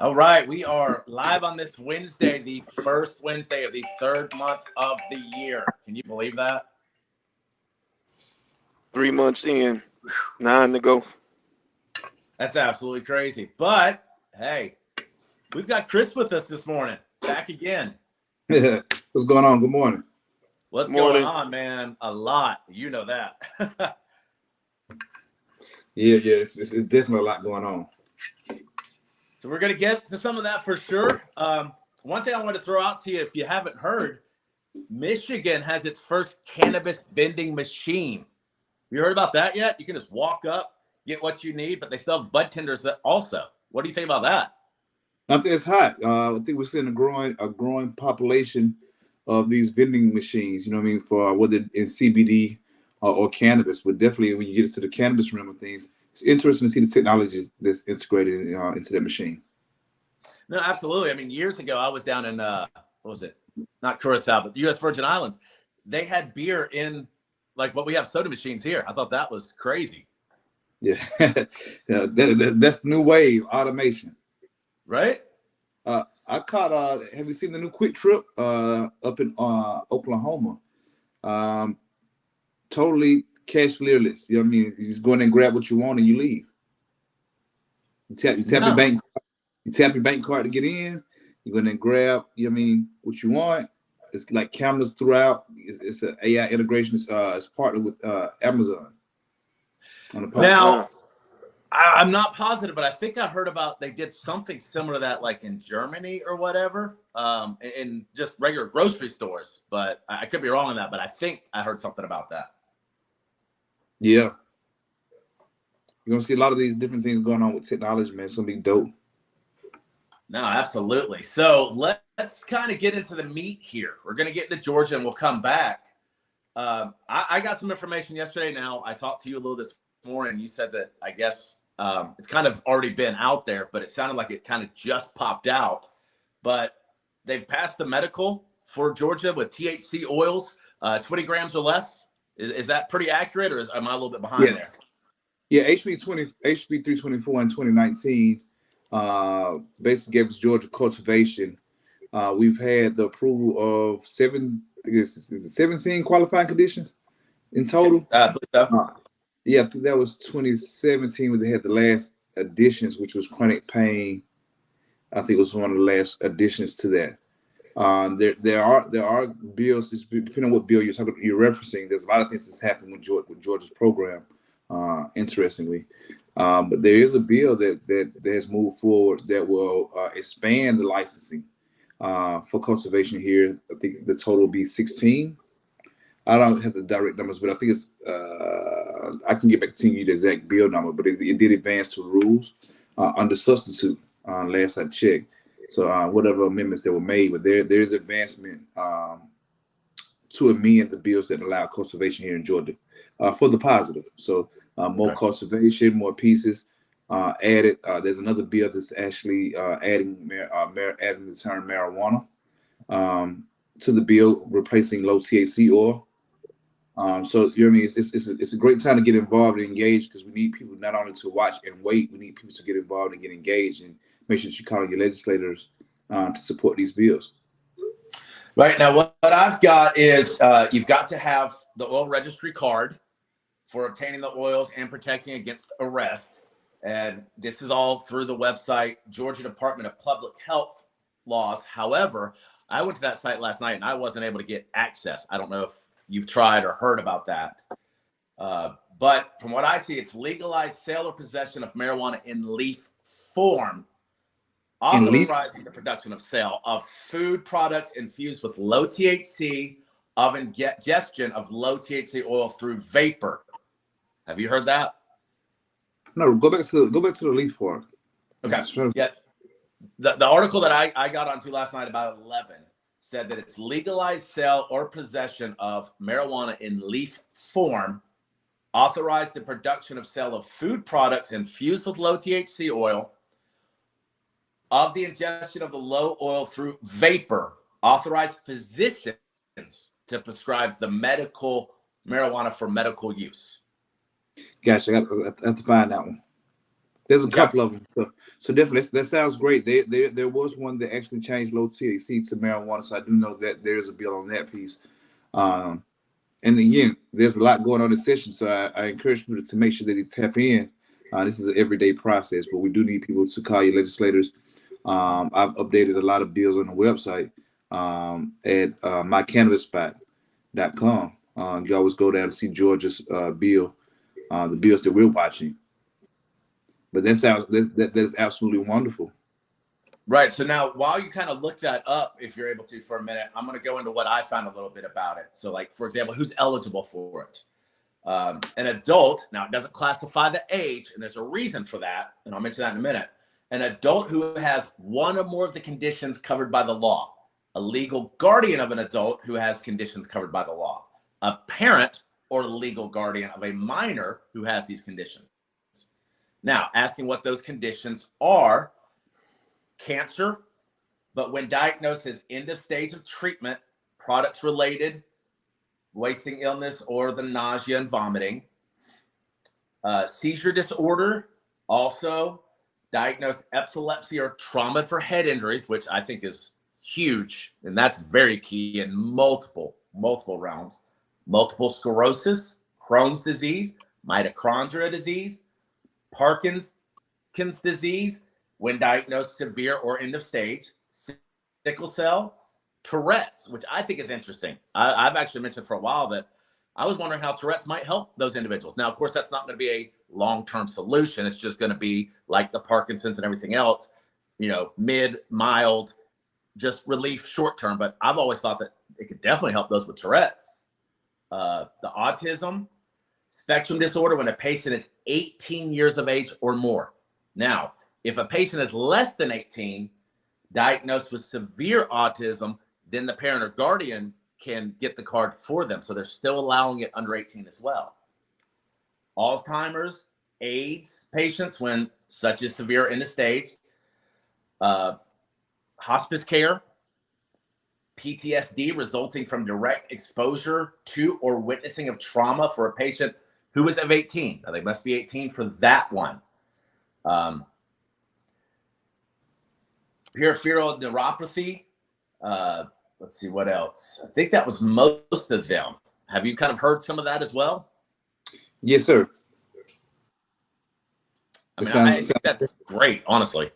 All right, we are live on this Wednesday, the first Wednesday of the third month of the year. Can you believe that? 3 months in, 9 to go. That's absolutely crazy. But hey, we've got Chris with us this morning. Back again. What's going on? Good morning. What's going Morning. on, man? A lot. You know that. Yeah, it's definitely a lot going on. So we're going to get to some of that for sure. One thing I want to throw out to you, if you haven't heard, Michigan has its first cannabis vending machine. You heard about that yet? You can just walk up, get what you need, but they still have bud tenders also. What do you think about that? I think it's hot. I think we're seeing a growing population of these vending machines. You know what I mean? For whether in CBD or cannabis, but definitely when you get into the cannabis realm of things, it's interesting to see the technology that's integrated into that machine. No, absolutely. I mean, years ago, I was down in, what was it? Not Curacao, but the U.S. Virgin Islands. They had beer in, like what we have soda machines here. I thought that was crazy. Yeah, yeah, that's the new wave, automation. Right? I caught, have you seen the new Quick Trip up in Oklahoma? Totally cashierless. You know what I mean? You just go in and grab what you want and you leave. You tap your bank. You tap your bank card to get in. You go in and grab. You know what I mean? What you want. It's like cameras throughout. It's an AI integration. It's partnered with Amazon. Now, I'm not positive, but I think I heard about they did something similar to that, like in Germany or whatever, in just regular grocery stores. But I could be wrong on that. But I think I heard something about that. Yeah. You're gonna see a lot of these different things going on with technology, man. It's gonna be dope. No, absolutely. So let's kind of get into the meat here. We're gonna get into Georgia and we'll come back. I got some information yesterday. Now I talked to you a little this morning. You said that I guess it's kind of already been out there, but it sounded like it kind of just popped out. But they've passed the medical for Georgia with THC oils, 20 grams or less. Is that pretty accurate, or am I a little bit behind there? Yeah, HB 324 in 2019 basically gave us Georgia cultivation. We've had the approval of 17 qualifying conditions in total. Yeah, I think that was 2017 when they had the last additions, which was chronic pain. I think it was one of the last additions to that. There are bills, depending on what bill you're referencing. There's a lot of things that's happened with Georgia's program. Interestingly, but there is a bill that has moved forward that will expand the licensing for cultivation here. I think the total will be 16. I don't have the direct numbers, but I think it's I can get back to you the exact bill number, but it did advance to rules under substitute last I checked. So whatever amendments that were made, but there's advancement to amend the bills that allow cultivation here in Georgia for the positive. So more cultivation, more pieces added. There's another bill that's actually adding the term marijuana to the bill, replacing low THC oil. So you know what I mean? It's a great time to get involved and engaged, because we need people not only to watch and wait, we need people to get involved and get engaged, and make sure that you call your legislators to support these bills. Right now, what I've got is you've got to have the oil registry card for obtaining the oils and protecting against arrest. And this is all through the website, Georgia Department of Public Health laws. However, I went to that site last night and I wasn't able to get access. I don't know if you've tried or heard about that. But from what I see, it's legalized sale or possession of marijuana in leaf form, authorizing the production of sale of food products infused with low THC, of ingestion of low THC oil through vapor. Have you heard that? No, go back to the leaf form. Okay. Yeah. The article that I got onto last night about 11 said that it's legalized sale or possession of marijuana in leaf form, authorized the production of sale of food products infused with low THC oil, of the ingestion of the low oil through vapor, authorized physicians to prescribe the medical marijuana for medical use. Gotcha. I have to find that one. There's a Okay. couple of them. So definitely that sounds great. There was one that actually changed low THC to marijuana. So I do know that there's a bill on that piece. And again, there's a lot going on in this session. So I encourage people to make sure that they tap in. This is an everyday process, but we do need people to call your legislators. I've updated a lot of bills on the website at mycannabisspot.com. You always go down to see Georgia's bill, the bills that we're watching. But that is absolutely wonderful. Right. So now, while you kind of look that up, if you're able to for a minute, I'm going to go into what I found a little bit about it. So, like, for example, who's eligible for it? An adult, now it doesn't classify the age, and there's a reason for that, and I'll mention that in a minute. An adult who has one or more of the conditions covered by the law, a legal guardian of an adult who has conditions covered by the law, a parent or legal guardian of a minor who has these conditions. Now, asking what those conditions are: cancer, but when diagnosed as end of stage of treatment, products related, wasting illness, or the nausea and vomiting. Seizure disorder, also diagnosed epilepsy or trauma for head injuries, which I think is huge, and that's very key in multiple realms. Multiple sclerosis, Crohn's disease, mitochondrial disease, Parkinson's disease, when diagnosed severe or end of stage, sickle cell, Tourette's, which I think is interesting. I've actually mentioned for a while that I was wondering how Tourette's might help those individuals. Now, of course, that's not going to be a long-term solution. It's just going to be like the Parkinson's and everything else, mid, mild, just relief short-term. But I've always thought that it could definitely help those with Tourette's. The autism spectrum disorder, when a patient is 18 years of age or more. Now, if a patient is less than 18, diagnosed with severe autism, then the parent or guardian can get the card for them. So they're still allowing it under 18 as well. Alzheimer's, AIDS patients, when such is severe end of stage, hospice care, PTSD resulting from direct exposure to or witnessing of trauma for a patient who is of 18. Now, they must be 18 for that one. Peripheral neuropathy. Let's see what else. I think that was most of them. Have you kind of heard some of that as well? Yes, sir. I mean, I think that's great, honestly.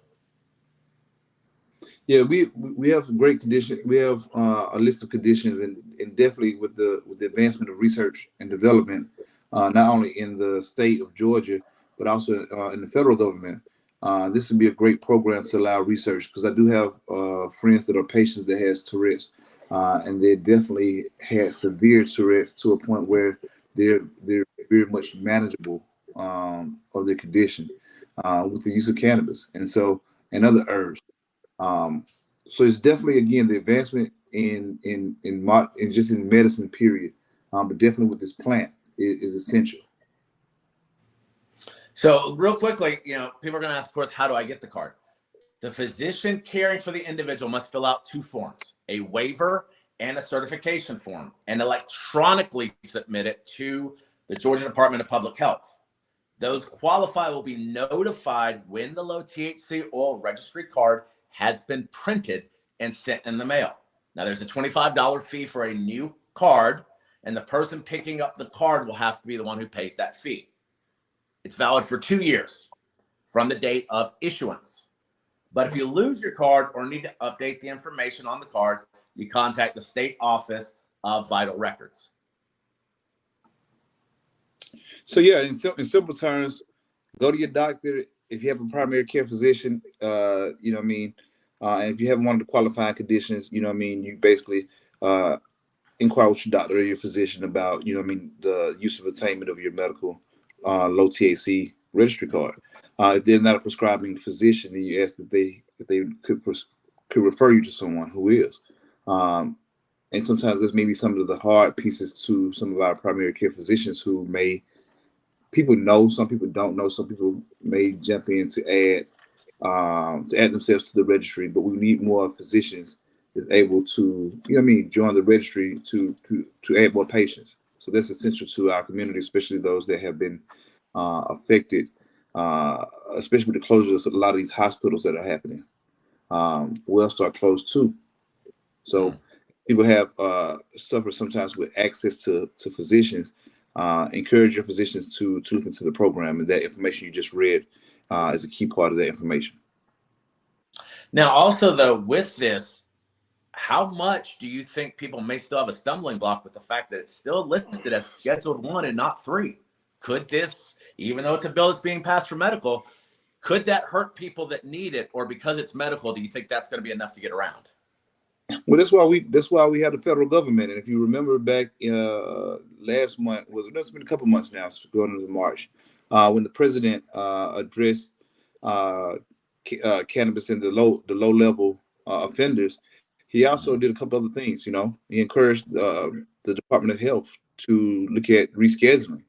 Yeah, we have some great conditions. We have a list of conditions, and definitely with the advancement of research and development, not only in the state of Georgia, but also in the federal government. This would be a great program to allow research, because I do have friends that are patients that has Tourette's, and they definitely had severe Tourette's to a point where they're very much manageable of their condition with the use of cannabis and other herbs. So it's definitely, again, the advancement in just in medicine period, but definitely with this plant is essential. So real quickly, people are going to ask, of course, how do I get the card? The physician caring for the individual must fill out two forms, a waiver and a certification form, and electronically submit it to the Georgia Department of Public Health. Those qualified will be notified when the low THC oil registry card has been printed and sent in the mail. Now, there's a $25 fee for a new card, and the person picking up the card will have to be the one who pays that fee. It's valid for 2 years from the date of issuance. But if you lose your card or need to update the information on the card, you contact the state office of vital records. So yeah, in simple terms, go to your doctor if you have a primary care physician. And if you have one of the qualifying conditions, you basically inquire with your doctor or your physician about, the use of attainment of your medical low THC registry card. If they're not a prescribing physician, then you ask if they could refer you to someone who is. And sometimes there's maybe some of the hard pieces to some of our primary care physicians who people know, some people don't know, some people may jump in to add themselves to the registry, but we need more physicians that's able to, join the registry to add more patients. So that's essential to our community, especially those that have been affected especially with the closures of a lot of these hospitals that are happening. Will start closed too. So people have suffered sometimes with access to physicians. Encourage your physicians to look into the program, and that information you just read is a key part of that information. Now, also though, with this, how much do you think people may still have a stumbling block with the fact that it's still listed as Scheduled 1 and not 3? Could this, even though it's a bill that's being passed for medical, could that hurt people that need it? Or because it's medical, do you think that's going to be enough to get around? Well, that's why we have the federal government. And if you remember back last month, it's been a couple months now, going into March, when the president addressed cannabis and the low level offenders, he also did a couple other things. He encouraged the Department of Health to look at rescheduling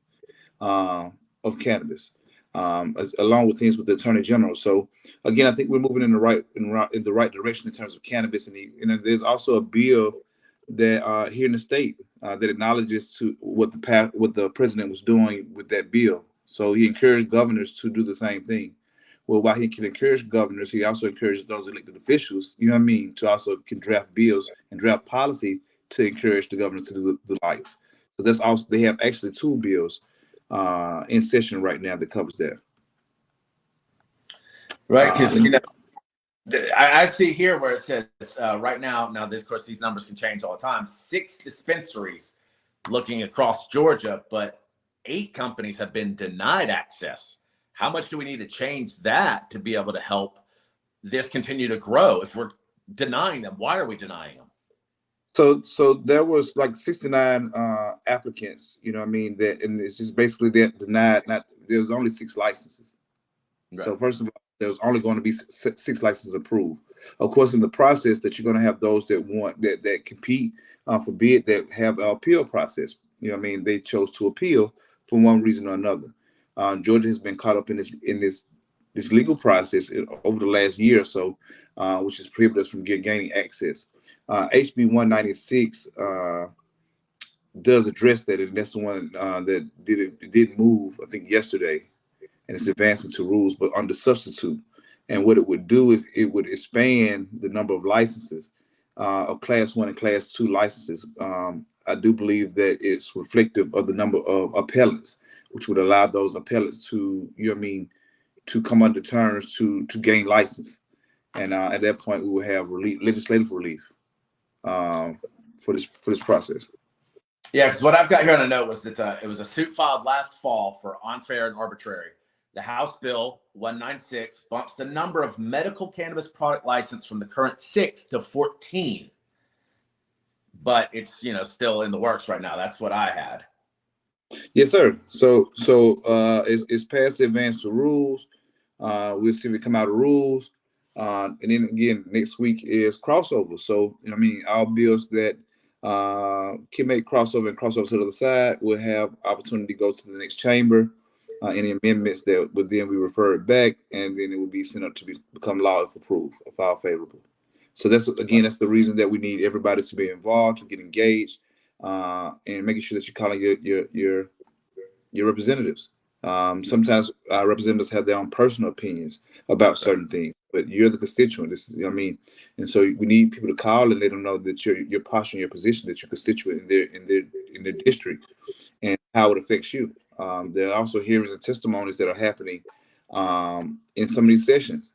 of cannabis, along with things with the Attorney General. So again, I think we're moving in the right direction in terms of cannabis, and there's also a bill that here in the state that acknowledges to what the president was doing with that bill. So he encouraged governors to do the same thing. Well, while he can encourage governors, he also encourages those elected officials, to also can draft bills and draft policy to encourage the governors to do the likes. So that's also, they have actually 2 bills in session right now that covers that. Right, because I see here where it says right now. Now, of course, these numbers can change all the time. 6 dispensaries looking across Georgia, but 8 companies have been denied access. How much do we need to change that to be able to help this continue to grow? If we're denying them, why are we denying them? So there was like 69 applicants, that, and it's just basically that denied. There was only 6 licenses. Right. So first of all, there was only going to be 6 licenses approved. Of course, in the process, that you're going to have those that want that compete for bid that have an appeal process. They chose to appeal for one reason or another. Georgia has been caught up in this legal process over the last year or so, which has prohibited us from gaining access. HB 196 does address that, and that's the one that did move, I think, yesterday, and it's advancing to rules, but under substitute. And what it would do is it would expand the number of licenses of Class 1 and Class 2 licenses. I do believe that it's reflective of the number of appellants, which would allow those appellants to, to come under terms to gain license. And at that point, we will have legislative relief for this process. Yeah, because what I've got here on a note was that it was a suit filed last fall for unfair and arbitrary. The House Bill 196 bumps the number of medical cannabis product license from the current 6 to 14. But it's still in the works right now. That's what I had. Yes, sir. So it's past the advance to rules. We'll see if it come out of rules. And then again, next week is crossover. So our bills that can make crossover and crossover to the other side will have opportunity to go to the next chamber. Any amendments that would then be referred back, and then it will be sent up to become law if approved, or filed favorable. So that's the reason that we need everybody to be involved, to get engaged, and making sure that you're calling your representatives. Sometimes our representatives have their own personal opinions about certain things, but you're the constituent. And so we need people to call and let them know that your posture, your position, that you're constituent in their district, and how it affects you. There are also hearings and testimonies that are happening in some of these sessions.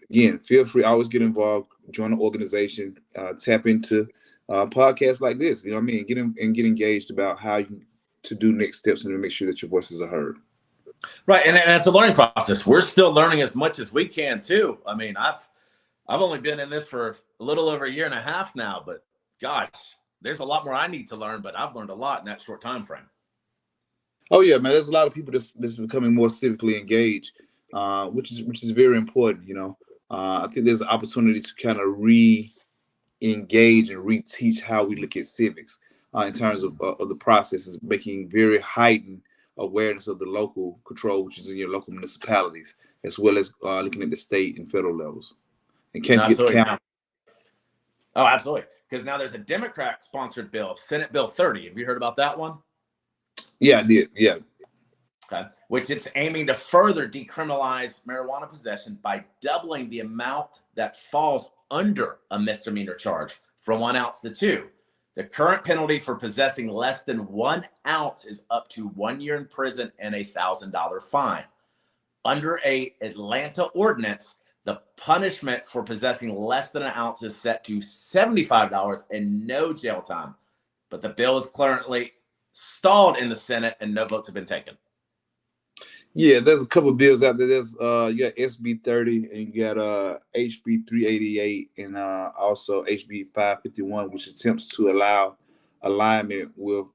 Again, feel free, always get involved, join an organization, tap into podcasts like this. Get engaged about how you to do next steps and to make sure that your voices are heard. Right, and it's a learning process. We're still learning as much as we can too. I've only been in this for a little over a year and a half now, but gosh, there's a lot more I need to learn. But I've learned a lot in that short time frame. Oh yeah, man. There's a lot of people that's becoming more civically engaged, which is very important. I think there's an opportunity to kind of re-engage and reteach how we look at civics in terms of the processes, making very heightened awareness of the local control, which is in your local municipalities, as well as looking at the state and federal levels. And can't forget the county. Oh, absolutely. Because now there's a Democrat-sponsored bill, Senate Bill 30. Have you heard about that one? Yeah, I did. Yeah. Okay, which it's aiming to further decriminalize marijuana possession by doubling the amount that falls under a misdemeanor charge from 1 ounce to 2. The current penalty for possessing less than 1 ounce is up to 1 year in prison and a $1,000 fine. Under a Atlanta ordinance, the punishment for possessing less than 1 ounce is set to $75 and no jail time. But the bill is currently stalled in the Senate and no votes have been taken. Yeah, there's a couple of bills out there. There's you got SB 30 and you got HB 388 and also HB 551, which attempts to allow alignment with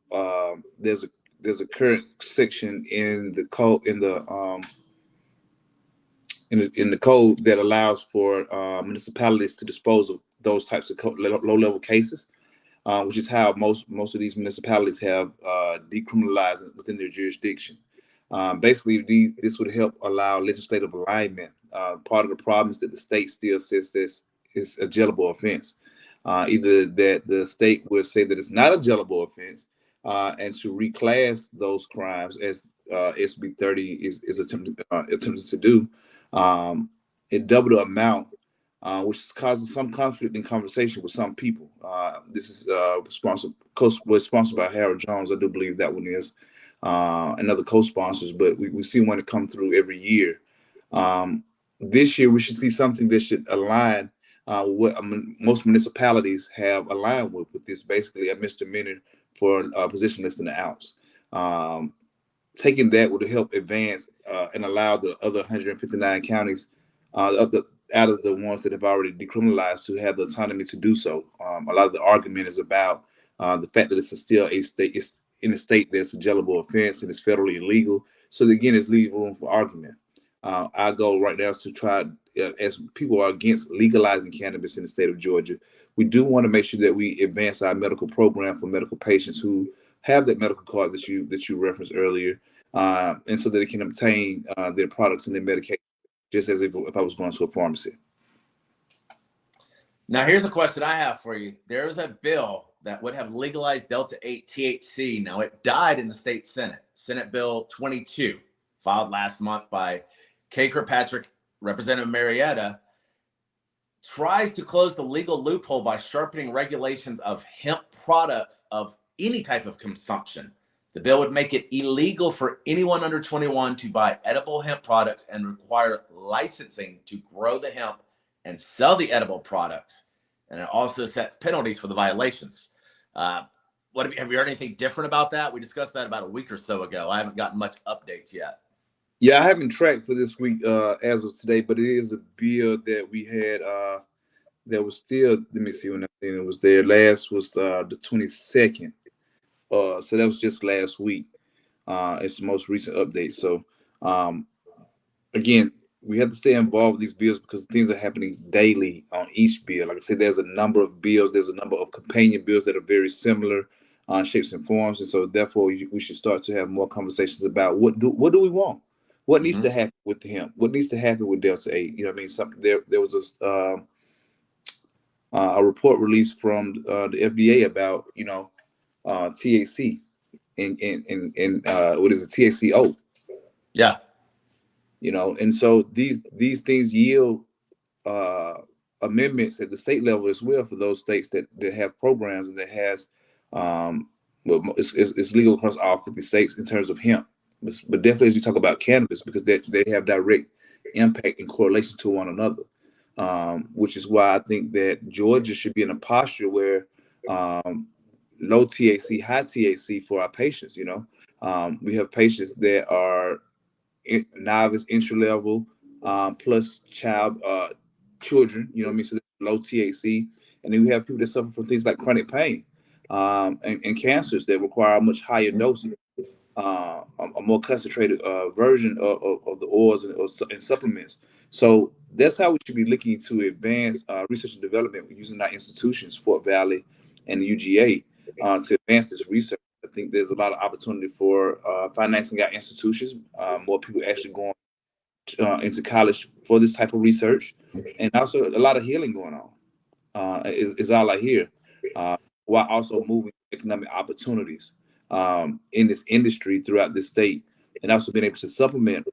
there's a current section in the code in the code that allows for municipalities to dispose of those types of low level cases, which is how most of these municipalities have decriminalized it within their jurisdiction. Basically, this would help allow legislative alignment. Part of the problem is that the state still says this is a jailable offense. Either that the state would say that it's not a jailable offense and to reclass those crimes as SB 30 is attempting to do. It doubled the amount, which is causing some conflict in conversation with some people. This is was sponsored by Harold Jones. I do believe that one is. And other co-sponsors, but we see one to come through every year. This year, we should see something that should align what most municipalities have aligned with this, basically a misdemeanor for possession less than an ounce. Taking that would help advance and allow the other 159 counties, out of the ones that have already decriminalized, to have the autonomy to do so. A lot of the argument is about the fact that it's still a state. It's in a state that's a jailable offense and it's federally illegal. So again, it's leaving room for argument. Our goal right now is to try, as people are against legalizing cannabis in the state of Georgia, we do want to make sure that we advance our medical program for medical patients who have that medical card that you referenced earlier, and so that they can obtain their products and their medication, just as if I was going to a pharmacy. Now, here's a question I have for you. There is a bill that would have legalized Delta-8 THC. Now, it died in the state Senate. Senate Bill 22, filed last month by Kay Kirkpatrick, Representative Marietta, tries to close the legal loophole by sharpening regulations of hemp products of any type of consumption. The bill would make it illegal for anyone under 21 to buy edible hemp products and require licensing to grow the hemp and sell the edible products. And it also sets penalties for the violations. Have you heard anything different about that? We discussed that about a week or so ago. I haven't gotten much updates yet. Yeah, I haven't tracked for this week as of today, but it is a bill that we had that was still, let me see when I think it was there. Last was the 22nd. So that was just last week. It's the most recent update. So again, we have to stay involved with these bills because things are happening daily on each bill. Like I said, there's a number of bills. There's a number of companion bills that are very similar shapes and forms. And so therefore, we should start to have more conversations about what do we want? What needs to happen with the hemp? What needs to happen with Delta-8? You know what I mean? Something there was a report released from the FDA about, THC and what is it, THCO? Yeah. And so these things yield amendments at the state level as well for those states that have programs and that has it's legal across all 50 states in terms of hemp. But definitely as you talk about cannabis, because they have direct impact and correlation to one another, which is why I think that Georgia should be in a posture where low THC, high THC for our patients. We have patients that are novice, entry level, plus children. You know what I mean? So low THC, and then we have people that suffer from things like chronic pain and cancers that require a much higher dosage. A more concentrated version of the oils and supplements. So that's how we should be looking to advance research and development using our institutions, Fort Valley and the UGA, to advance this research. I think there's a lot of opportunity for financing our institutions, more people actually going into college for this type of research, and also a lot of healing going on is all I hear, while also moving economic opportunities in this industry throughout the state and also being able to supplement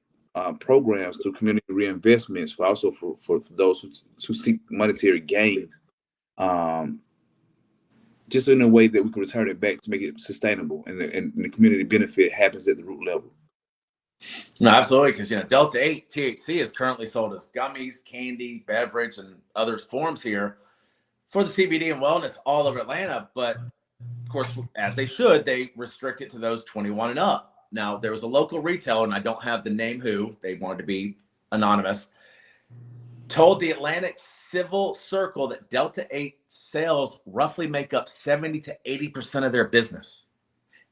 programs through community reinvestments for those who seek monetary gains, just in a way that we can return it back to make it sustainable, and the community benefit happens at the root level. No, absolutely, because Delta 8 THC is currently sold as gummies, candy, beverage, and other forms here for the CBD and wellness all over Atlanta. But of course, as they should, they restrict it to those 21 and up. Now, there was a local retailer, and I don't have the name who, they wanted to be anonymous, told the Atlantic Civil Circle that Delta 8 sales roughly make up 70 to 80% of their business.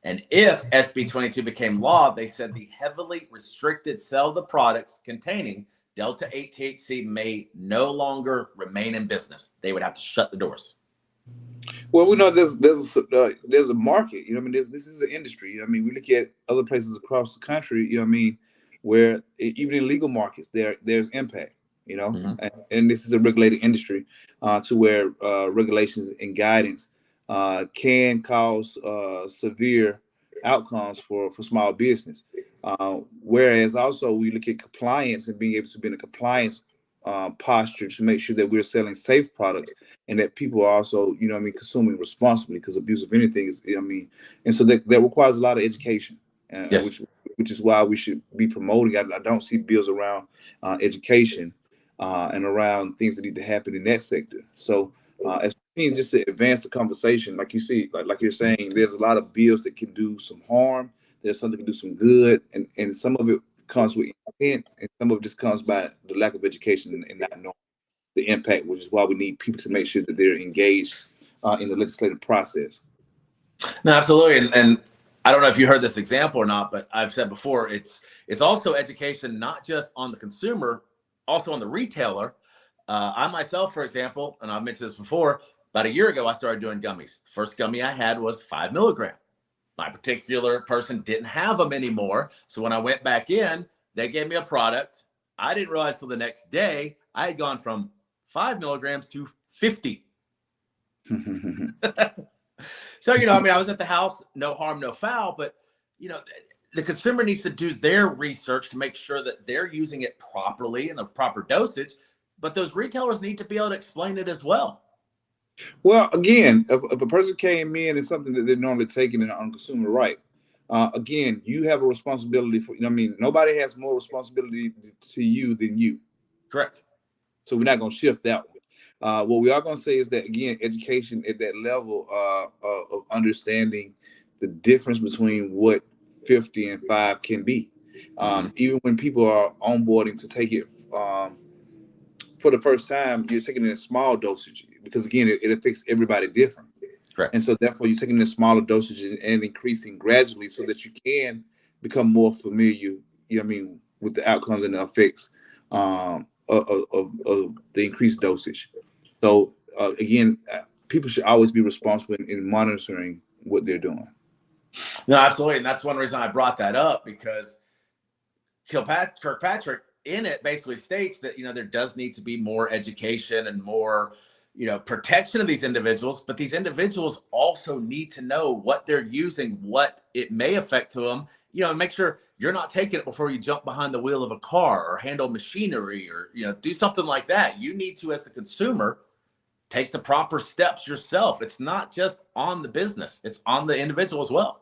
And if SB 22 became law, they said the heavily restricted sale of the products containing Delta 8 THC may no longer remain in business. They would have to shut the doors. Well, we know there's a market. This is an industry. We look at other places across the country. Where even in legal markets there's impact. And this is a regulated industry, to where regulations and guidance can cause severe outcomes for small business. Whereas also we look at compliance and being able to be in a compliance posture to make sure that we're selling safe products and that people are also, consuming responsibly, because abuse of anything is, and so that requires a lot of education, yes. which is why we should be promoting. I don't see bills around education and around things that need to happen in that sector. So as just to advance the conversation, like you see, like you're saying, there's a lot of bills that can do some harm. There's some that can do some good, and some of it comes with intent, and some of it just comes by the lack of education and not knowing the impact, which is why we need people to make sure that they're engaged in the legislative process. No, absolutely. And I don't know if you heard this example or not, but I've said before, it's also education, not just on the consumer, also on the retailer. I myself, for example, and I've mentioned this before, about a year ago, I started doing gummies. The first gummy I had was 5 milligram. My particular person didn't have them anymore. So when I went back in, they gave me a product. I didn't realize till the next day, I had gone from 5 milligrams to 50. So, I was at the house, no harm, no foul, but, the consumer needs to do their research to make sure that they're using it properly in the proper dosage, but those retailers need to be able to explain it as well. Well, again, if a person came in and something that they're normally taking on consumer right, again, you have a responsibility for, nobody has more responsibility to you than you. Correct. So we're not going to shift that one. What we are going to say is that, again, education at that level of understanding the difference between what 50 and 5 can be. Even when people are onboarding to take it for the first time, you're taking it in small dosage, because again, it affects everybody different. Correct. And so therefore you're taking it in smaller dosage and increasing gradually so that you can become more familiar, with the outcomes and the effects of the increased dosage. So again, people should always be responsible in monitoring what they're doing. No, absolutely. And that's one reason I brought that up, because Kirkpatrick in it basically states that, there does need to be more education and more, protection of these individuals. But these individuals also need to know what they're using, what it may affect to them, and make sure you're not taking it before you jump behind the wheel of a car or handle machinery or, do something like that. You need to, as the consumer, take the proper steps yourself. It's not just on the business, it's on the individual as well.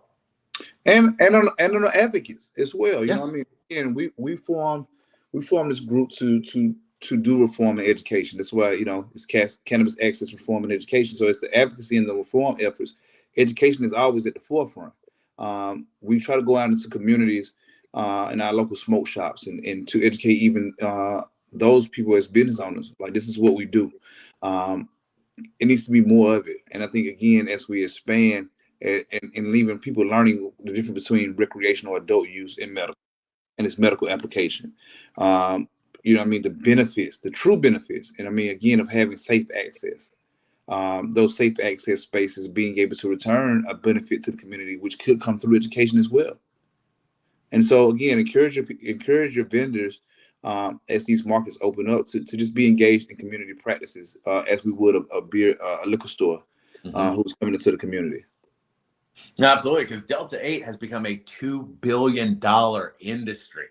And on the advocates as well. Yes. And we formed this group to do reform and education. That's why, it's Cannabis Access Reform and Education. So it's the advocacy and the reform efforts. Education is always at the forefront. We try to go out into communities in our local smoke shops and to educate even those people as business owners. Like, this is what we do. It needs to be more of it. And I think, again, as we expand and leaving people learning the difference between recreational adult use and medical and its medical application, the benefits, the true benefits, and again, of having safe access, those safe access spaces being able to return a benefit to the community, which could come through education as well. And so again, encourage your vendors as these markets open up to just be engaged in community practices as we would a liquor store who's coming into the community. No, absolutely, because Delta 8 has become a $2 billion industry.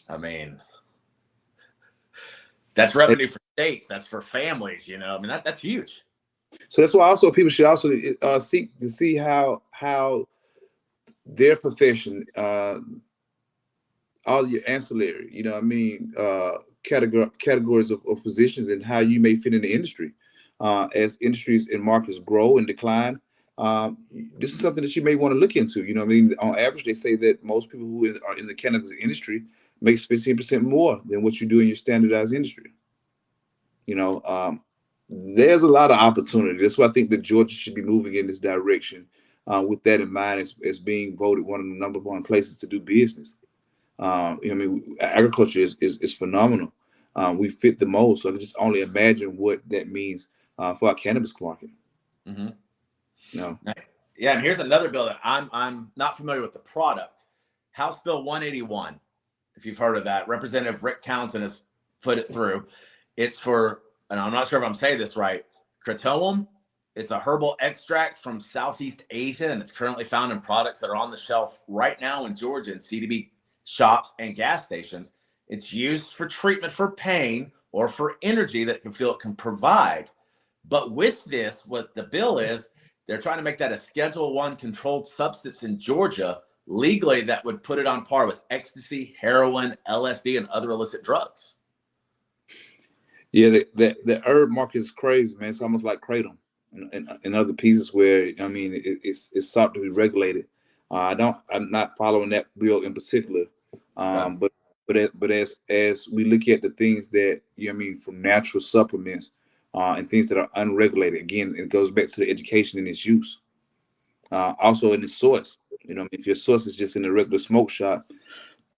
I mean, that's revenue for states. That's for families, you know. I mean, that's huge. So that's why also people should also seek to see how their profession, all your ancillary, you know what I mean, categories of positions and how you may fit in the industry. As industries and markets grow and decline, this is something that you may want to look into. You know what I mean? On average, they say that most people who are in the cannabis industry makes 15% more than what you do in your standardized industry. You know, there's a lot of opportunity. That's why I think that Georgia should be moving in this direction. With that in mind, as being voted one of the number one places to do business. I mean, agriculture is phenomenal. We fit the mold, so I can just only imagine what that means for our cannabis market. Mm-hmm. No. Yeah, and here's another bill that I'm not familiar with the product. House Bill 181, if you've heard of that. Representative Rick Townsend has put it through. It's for, and I'm not sure if I'm saying this right, kratom. It's a herbal extract from Southeast Asia, and it's currently found in products that are on the shelf right now in Georgia in CBD shops and gas stations. It's used for treatment for pain or for energy that it can provide. But with this, what the bill is, they're trying to make that a Schedule I controlled substance in Georgia legally that would put it on par with ecstasy, heroin, LSD, and other illicit drugs. Yeah, the herb market is crazy, man. It's almost like kratom and other pieces where I mean it's sought to be regulated. I'm not following that bill in particular, Right. but as we look at the things that I mean from natural supplements and things that are unregulated, again, it goes back to the education and its use. Also in its source, you know, if your source is just in a regular smoke shop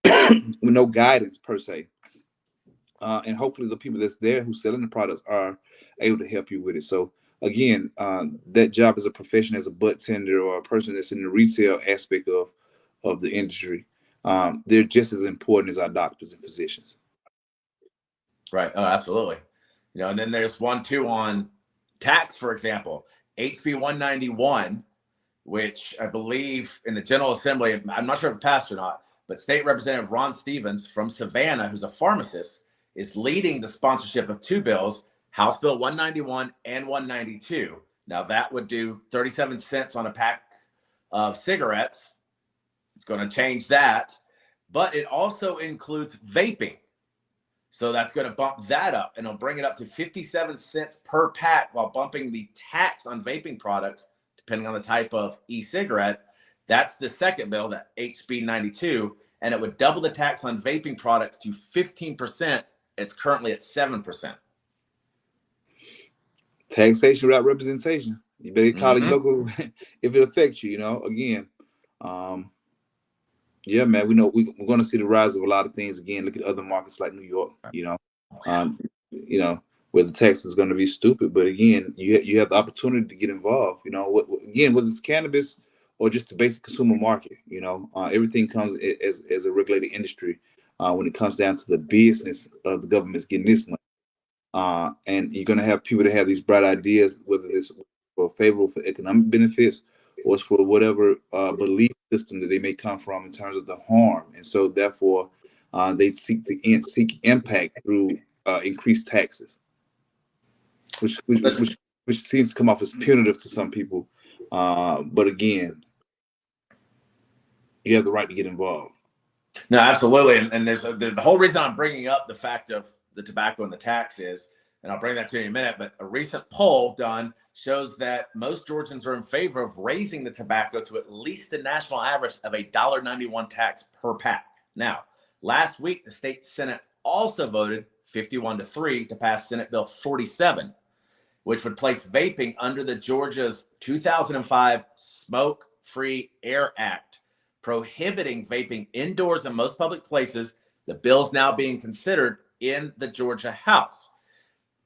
with no guidance per se. And hopefully the people that's there who's selling the products are able to help you with it. So again, that job as a profession, as a butt tender or a person that's in the retail aspect of the industry, they're just as important as our doctors and physicians. Right. Oh, absolutely. You know, and then there's one too on tax, for example, HB 191, which I believe in the General Assembly, I'm not sure if it passed or not, but State Representative Ron Stevens from Savannah, who's a pharmacist, is leading the sponsorship of two bills, House Bill 191 and 192. Now, that would do 37 cents on a pack of cigarettes. It's going to change that. But it also includes vaping. So that's going to bump that up, and it'll bring it up to 57 cents per pack while bumping the tax on vaping products, depending on the type of e-cigarette. That's the second bill, that HB 92, and it would double the tax on vaping products to 15%. It's currently at 7%. Taxation without representation. You better call it local if it affects you, you know, again. Yeah, man, we know we're going to see the rise of a lot of things again. Look at other markets like New York, you know, where the tax is going to be stupid. But again, you have the opportunity to get involved. You know, again, whether it's cannabis or just the basic consumer market, you know, everything comes as a regulated industry when it comes down to the business of the government's getting this money. And you're going to have people that have these bright ideas, whether it's favorable for economic benefits or it's for whatever belief system that they may come from in terms of the harm. And so therefore they seek impact through increased taxes, which seems to come off as punitive to some people. But again, you have the right to get involved. No, absolutely. And there's the whole reason I'm bringing up the fact of the tobacco and the tax is, and I'll bring that to you in a minute, but a recent poll done shows that most Georgians are in favor of raising the tobacco to at least the national average of $1.91 tax per pack. Now, last week, the state Senate also voted 51-3 to pass Senate Bill 47, which would place vaping under the Georgia's 2005 Smoke-Free Air Act, prohibiting vaping indoors in most public places. The bill's now being considered in the Georgia House.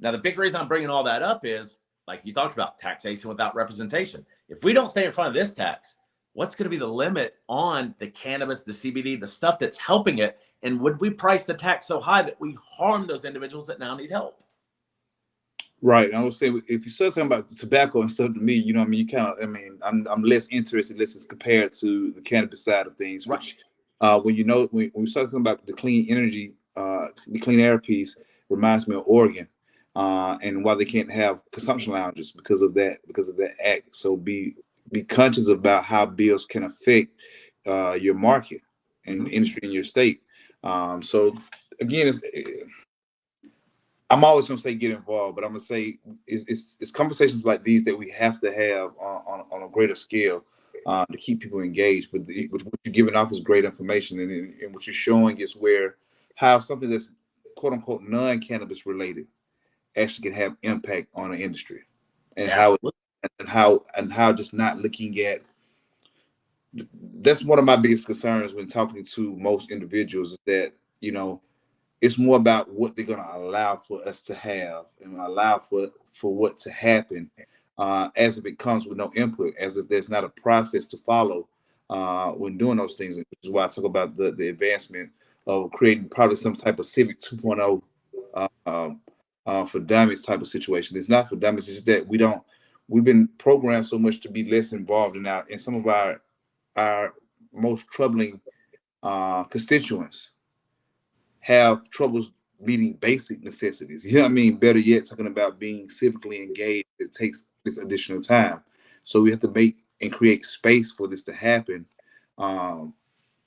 Now, the big reason I'm bringing all that up is, like you talked about, taxation without representation. If we don't stay in front of this tax, what's going to be the limit on the cannabis, the CBD, the stuff that's helping it? And would we price the tax so high that we harm those individuals that now need help? Right. I would say if you start talking about tobacco and stuff to me, you know, what I mean, you kind of, I mean, I'm less interested unless it's compared to the cannabis side of things, Right. which, when you know, when we start talking about the clean energy, the clean air piece reminds me of Oregon, and why they can't have consumption lounges because of that act. So be conscious about how bills can affect your market and the industry in your state. So again, I'm always gonna say get involved, but I'm gonna say it's conversations like these that we have to have on a greater scale to keep people engaged. But what you're giving off is great information, and what you're showing is where how something that's quote unquote non-cannabis related actually can have impact on the industry, and Absolutely. how just not looking at. That's one of my biggest concerns when talking to most individuals is that, you know, it's more about what they're going to allow for us to have and allow for what to happen, as if it comes with no input, as if there's not a process to follow when doing those things. Which is why I talk about the advancement of creating probably some type of civic 2.0 for dummies type of situation. It's not for dummies. It's just that we've been programmed so much to be less involved in some of our most troubling constituents have troubles meeting basic necessities. You know what I mean? Better yet, talking about being civically engaged, it takes this additional time. So we have to make and create space for this to happen, um,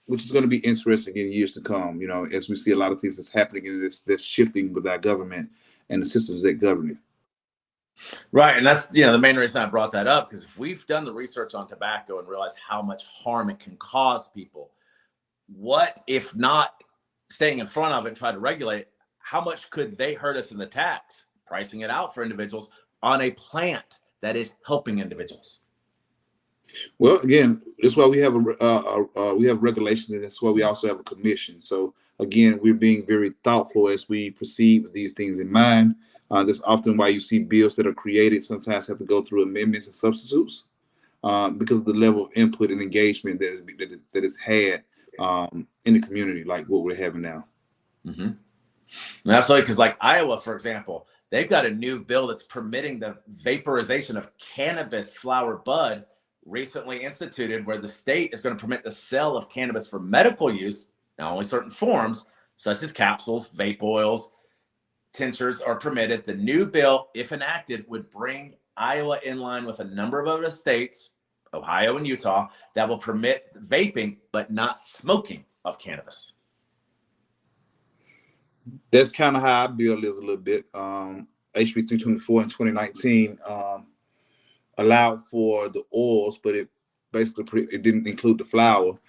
which is going to be interesting in years to come. You know, as we see a lot of things that's happening in that's shifting with our government and the systems that govern it. Right. And that's, the main reason I brought that up, because if we've done the research on tobacco and realized how much harm it can cause people, what if not staying in front of it and try to regulate it, how much could they hurt us in the tax, pricing it out for individuals on a plant that is helping individuals? Well, again, that's why we have we have regulations, and that's why we also have a commission. So again, we're being very thoughtful as we proceed with these things in mind. That's often why you see bills that are created sometimes have to go through amendments and substitutes, because of the level of input and engagement that is had in the community, like what we're having now. Mm-hmm. Absolutely, because like Iowa, for example, they've got a new bill that's permitting the vaporization of cannabis flower bud, recently instituted, where the state is going to permit the sale of cannabis for medical use. Now, only certain forms, such as capsules, vape oils, tinctures, are permitted. The new bill, if enacted, would bring Iowa in line with a number of other states, Ohio and Utah, that will permit vaping but not smoking of cannabis. That's kind of how I build is a little bit. HB 324 in 2019 allowed for the oils, but it basically it didn't include the flour.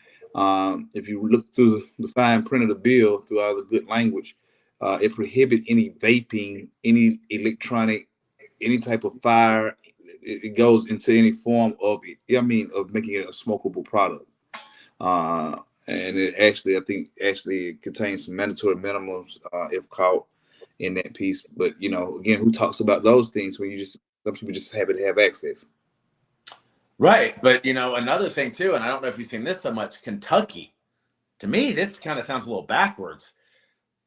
If you look through the fine print of the bill, through all the good language, it prohibits any vaping, any electronic, any type of fire. It goes into any form of, of making it a smokable product. And it actually, I think, actually contains some mandatory minimums if caught in that piece. But again, who talks about those things when some people just happen to have access? Right. But, another thing too, and I don't know if you've seen this so much, Kentucky, to me, this kind of sounds a little backwards.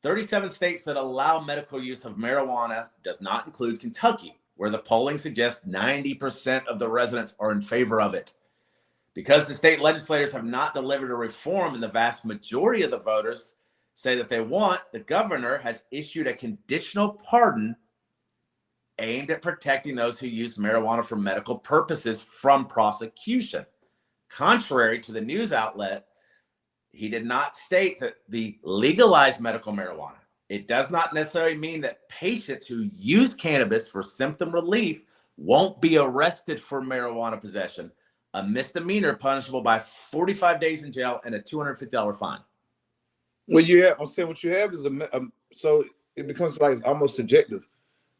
37 states that allow medical use of marijuana does not include Kentucky, where the polling suggests 90% of the residents are in favor of it. Because the state legislators have not delivered a reform and the vast majority of the voters say that they want, the governor has issued a conditional pardon aimed at protecting those who use marijuana for medical purposes from prosecution. Contrary to the news outlet, he did not state that the legalized medical marijuana. It does not necessarily mean that patients who use cannabis for symptom relief won't be arrested for marijuana possession, a misdemeanor punishable by 45 days in jail and a $250 fine. Well, I'm saying what you have is so it becomes like almost subjective.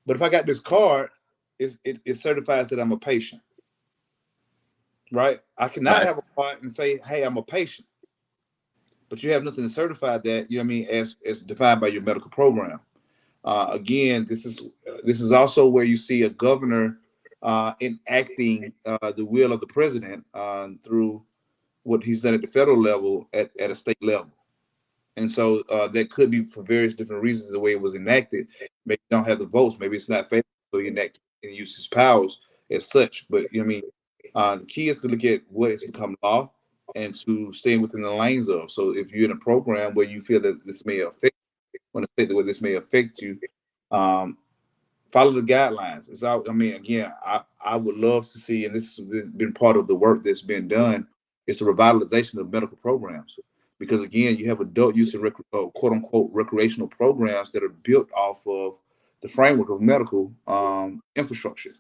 But if I got this card, it certifies that I'm a patient, right? I cannot have a card and say, "Hey, I'm a patient," but you have nothing to certify that. You know what I mean? As defined by your medical program. Again, this is also where you see a governor enacting the will of the president through what he's done at the federal level at a state level. And so that could be for various different reasons the way it was enacted. Maybe you don't have the votes. Maybe it's not fair. so he enact and use his powers as such. But you know what I mean, the key is to look at what has become law and to stay within the lanes of. So if you're in a program where you feel that this may affect, want to say that where this may affect you, um, follow the guidelines. It's out. I mean, again, I would love to see, and this has been part of the work that's been done, is the revitalization of medical programs. Because again, you have adult use and quote unquote recreational programs that are built off of the framework of medical infrastructure.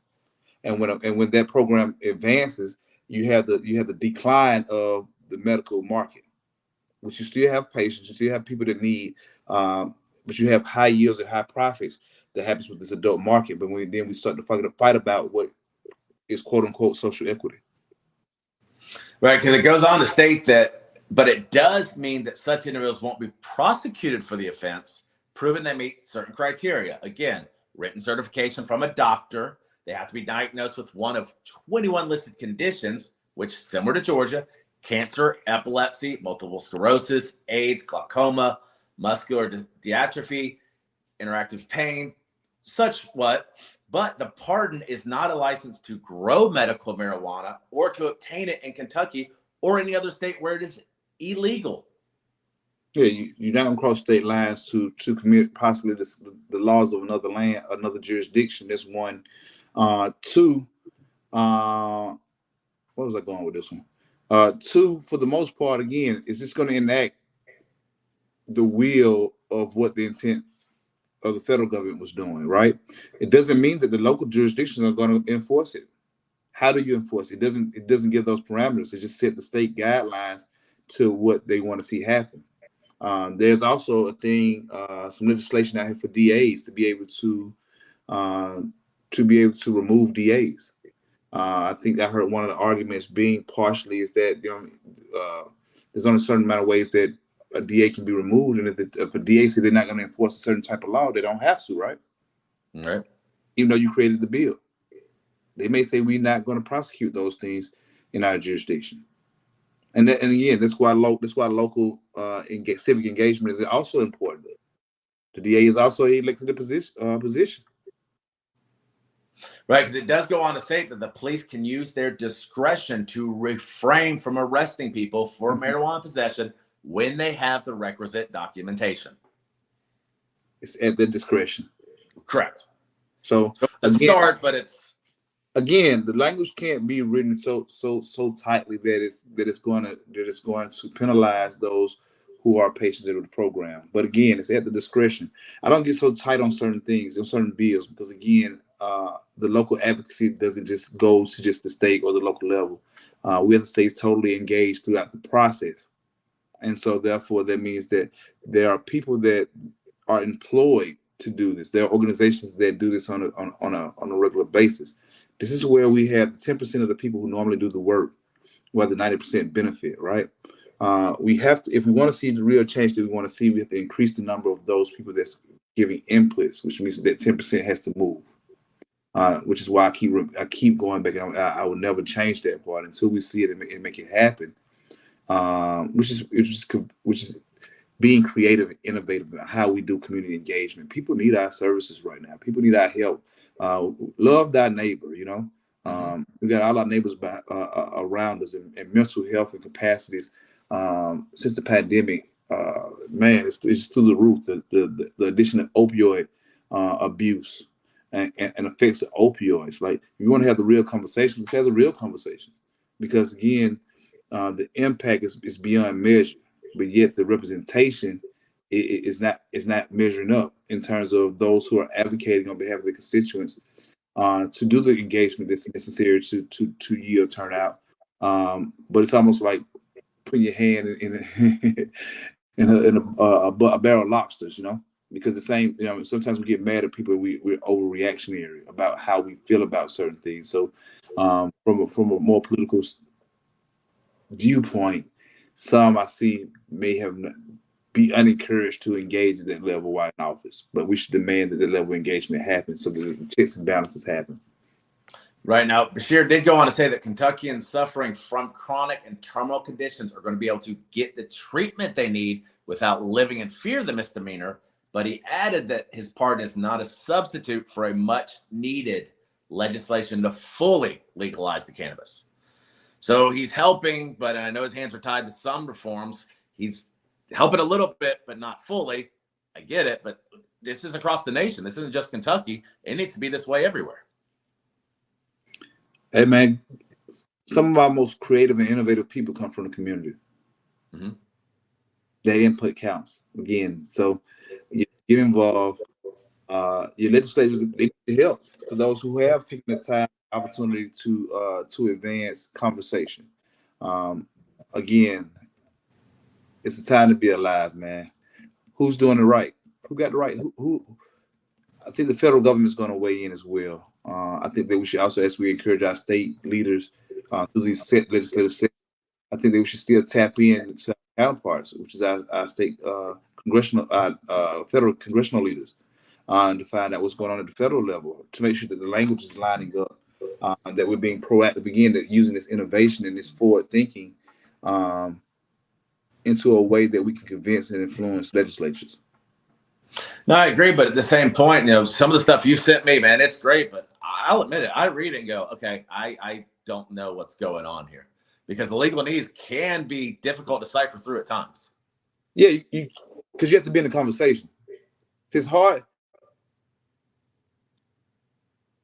And when that program advances, you have the decline of the medical market, which you still have patients, you still have people that need, but you have high yields and high profits that happens with this adult market. But then we start to fight about what is quote unquote social equity. Right, because it goes on to state that, but it does mean that such individuals won't be prosecuted for the offense, proven they meet certain criteria. Again, written certification from a doctor. They have to be diagnosed with one of 21 listed conditions, which, similar to Georgia, cancer, epilepsy, multiple sclerosis, AIDS, glaucoma, muscular dystrophy, interactive pain, such what. But the pardon is not a license to grow medical marijuana or to obtain it in Kentucky or any other state where it is illegal. Yeah, you're not gonna cross state lines to commit possibly the laws of another land, another jurisdiction. That's one. Two, what was I going with this one? Two, for the most part, again, is just going to enact the will of what the intent of the federal government was doing, right? It doesn't mean that the local jurisdictions are going to enforce it. How do you enforce it? It doesn't give those parameters. It just set the state guidelines to what they want to see happen. There's also a thing, some legislation out here for DAs to be able to remove DAs. I think I heard one of the arguments being partially is that there's only a certain amount of ways that a DA can be removed, and if a DA say they're not going to enforce a certain type of law, they don't have to, right? Right. Even though you created the bill, they may say we're not going to prosecute those things in our jurisdiction. And again, that's why local civic engagement is also important. The DA is also an elected position. Right, because it does go on to say that the police can use their discretion to refrain from arresting people for marijuana possession when they have the requisite documentation. It's at their discretion. Correct. So it's again, start, but it's again, the language can't be written so tightly that it's going to penalize those who are patients of the program. But again, it's at the discretion. I don't get so tight on certain things, on certain bills, because again, the local advocacy doesn't just go to just the state or the local level. We have to stay totally engaged throughout the process. And so therefore, that means that there are people that are employed to do this. There are organizations that do this on a regular basis. This is where we have 10% of the people who normally do the work, where the 90% benefit, right? We have to, if we want to see the real change that we want to see, we have to increase the number of those people that's giving inputs, which means that 10% has to move. Which is why I keep going back. I will never change that part until we see it and make it happen. Which is being creative and innovative about how we do community engagement. People need our services right now. People need our help. Love thy neighbor. We got all our neighbors around us, and mental health and capacities since the pandemic. Man, it's through the roof. The addition of opioid abuse and effects of opioids. Like, if you want to have the real conversations, let's have the real conversations. Because again, the impact is beyond measure, but yet the representation is not measuring up in terms of those who are advocating on behalf of the constituents to do the engagement that's necessary to yield turnout. But it's almost like putting your hand in a barrel of lobsters, because the same, sometimes we get mad at people. We're overreactionary about how we feel about certain things. So from a more political viewpoint, some I see may have be unencouraged to engage at that level while in office, but we should demand that level of engagement happens so that the checks and balances happen. Right. Now, Bashir did go on to say that Kentuckians suffering from chronic and terminal conditions are going to be able to get the treatment they need without living in fear of the misdemeanor, but he added that his pardon is not a substitute for a much needed legislation to fully legalize the cannabis. So he's helping, but I know his hands are tied to some reforms. He's helping a little bit, but not fully. I get it, but this is across the nation. This isn't just Kentucky. It needs to be this way everywhere. Hey, man, some of our most creative and innovative people come from the community. Mm-hmm. Their input counts again. So you get involved. Your legislators, they need help for those who have taken the time, opportunity to advance conversation. Again, it's a time to be alive, man. Who's doing it right? Who got the right? Who I think the federal government is going to weigh in as well. I think that we should also, as we encourage our state leaders through these legislative sessions, I think that we should still tap in to our counterparts, which is our state congressional, federal congressional leaders, to find out what's going on at the federal level, to make sure that the language is lining up, that we're being proactive again, that using this innovation and this forward thinking into a way that we can convince and influence legislatures. No, I agree, but at the same point, some of the stuff you sent me, man, it's great, but I'll admit it. I read it and go, okay, I don't know what's going on here, because the legalese can be difficult to cipher through at times. Yeah, because you have to be in the conversation. It's hard.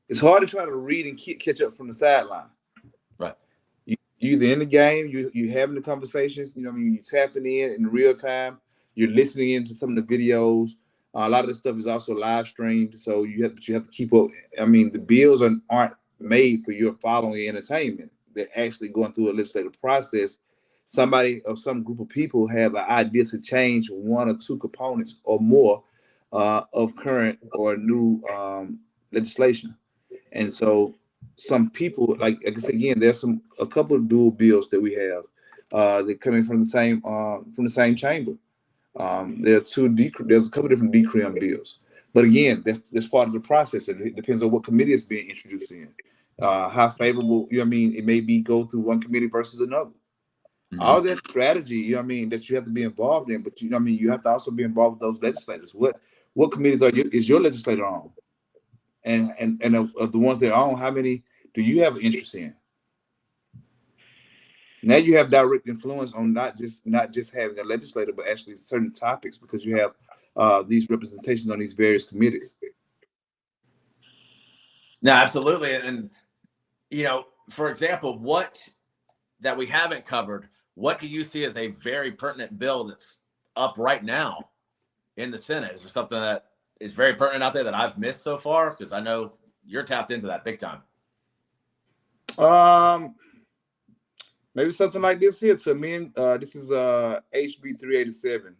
It's hard to try to read and catch up from the sideline. Right. You either in the game, you having the conversations. You tapping in real time. You're listening into some of the videos. A lot of this stuff is also live streamed, so you have to keep up. I mean, the bills aren't made for your following entertainment. They're actually going through a legislative process. Somebody or some group of people have an idea to change one or two components or more of current or new legislation. And so some people, like I said again, there's a couple of dual bills that we have that coming from the same chamber. There's a couple of different decrim bills, but again, that's part of the process. It depends on what committee it's being introduced in, how favorable it may be go through one committee versus another. Mm-hmm. All that strategy, that you have to be involved in, but you have to also be involved with those legislators. What committees is your legislator on? And of the ones that are on, how many do you have an interest in? Now you have direct influence on not just having a legislator, but actually certain topics, because you have these representations on these various committees. No, absolutely. And for example, what that we haven't covered, what do you see as a very pertinent bill that's up right now in the Senate? Is there something that is very pertinent out there that I've missed so far? Because I know you're tapped into that big time. Maybe something like this here. To amend, this is HB 387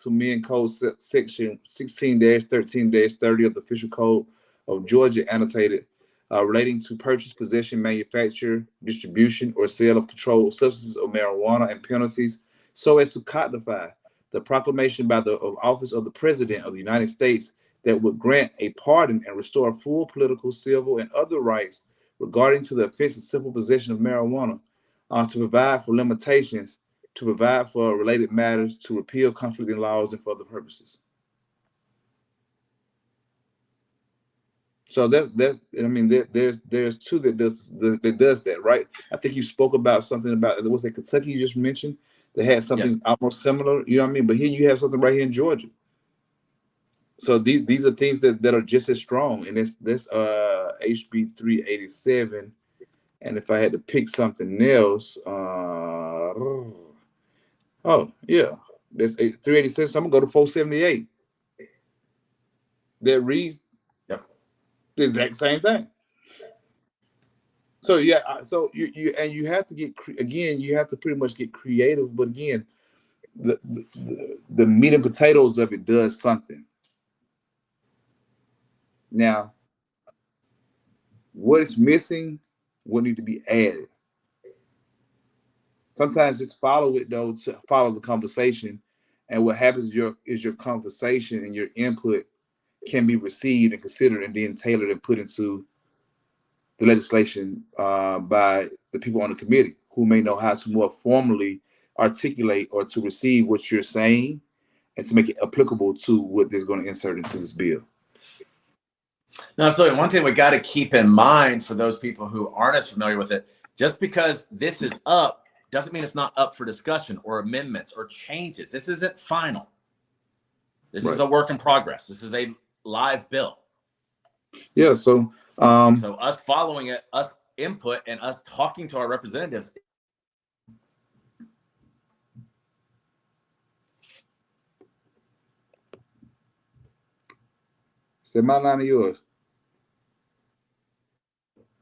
to amend Code Section 16-13-30 of the Official Code of Georgia, annotated, relating to purchase, possession, manufacture, distribution, or sale of controlled substances or marijuana, and penalties, so as to codify the proclamation by the office of the President of the United States that would grant a pardon and restore full political, civil, and other rights regarding to the offense of simple possession of marijuana, to provide for limitations, to provide for related matters, to repeal conflicting laws, and for other purposes. So there's two that does that, right? I think you spoke about something about, was it Kentucky you just mentioned, that had something almost similar, But here you have something right here in Georgia. So these are things that are just as strong, and this HB 387. And if I had to pick something else, that's 387. So I'm gonna go to 478. That reads the exact same thing. So you have to you have to pretty much get creative. But again, the meat and potatoes of it does something. Now, what is missing will need to be added. Sometimes just follow it, though, to follow the conversation. And what happens is your conversation and your input can be received and considered and then tailored and put into the legislation by the people on the committee who may know how to more formally articulate or to receive what you're saying and to make it applicable to what they're going to insert into this bill. No, so one thing we got to keep in mind for those people who aren't as familiar with it, just because this is up doesn't mean it's not up for discussion or amendments or changes. This isn't final. This is a work in progress. This is a live bill. Yeah. So us following it, us input, and us talking to our representatives. Is that my line or yours?